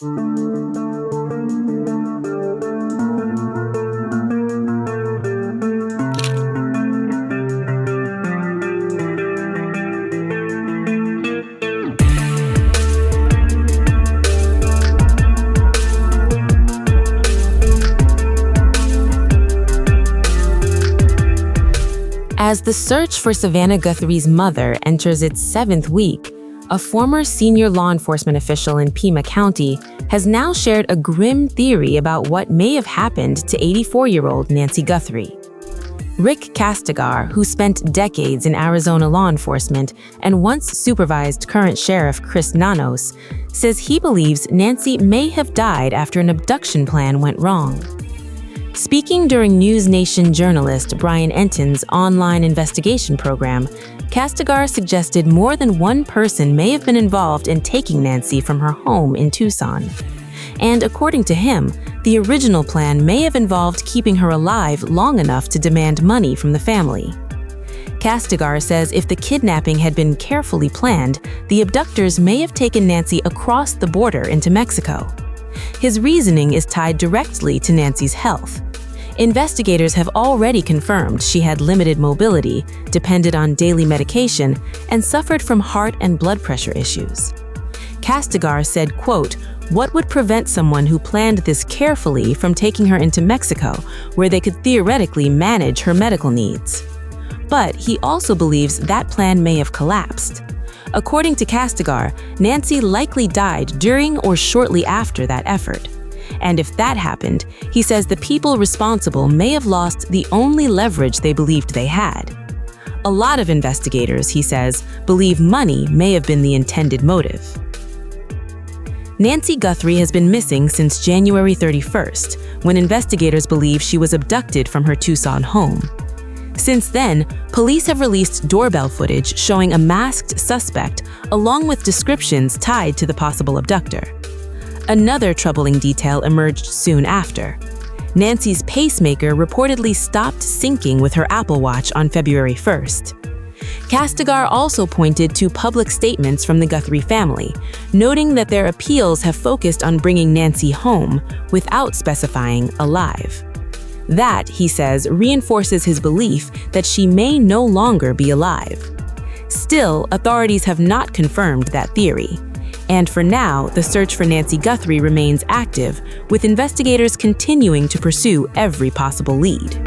As the search for Savannah Guthrie's mother enters its 7th week, a former senior law enforcement official in Pima County has now shared a grim theory about what may have happened to 84-year-old Nancy Guthrie. Rick Kastigar, who spent decades in Arizona law enforcement and once supervised current sheriff Chris Nanos, says he believes Nancy may have died after an abduction plan went wrong. Speaking during News Nation journalist Brian Enton's online investigation program, Kastigar suggested more than one person may have been involved in taking Nancy from her home in Tucson. And according to him, the original plan may have involved keeping her alive long enough to demand money from the family. Kastigar says if the kidnapping had been carefully planned, the abductors may have taken Nancy across the border into Mexico. His reasoning is tied directly to Nancy's health. Investigators have already confirmed she had limited mobility, depended on daily medication, and suffered from heart and blood pressure issues. Kastigar said, quote, "What would prevent someone who planned this carefully from taking her into Mexico, where they could theoretically manage her medical needs?" But he also believes that plan may have collapsed. According to Kastigar, Nancy likely died during or shortly after that effort. And if that happened, he says the people responsible may have lost the only leverage they believed they had. A lot of investigators, he says, believe money may have been the intended motive. Nancy Guthrie has been missing since January 31st, when investigators believe she was abducted from her Tucson home. Since then, police have released doorbell footage showing a masked suspect, along with descriptions tied to the possible abductor. Another troubling detail emerged soon after. Nancy's pacemaker reportedly stopped syncing with her Apple Watch on February 1st. Kastigar also pointed to public statements from the Guthrie family, noting that their appeals have focused on bringing Nancy home without specifying alive. That, he says, reinforces his belief that she may no longer be alive. Still, authorities have not confirmed that theory. And for now, the search for Nancy Guthrie remains active, with investigators continuing to pursue every possible lead.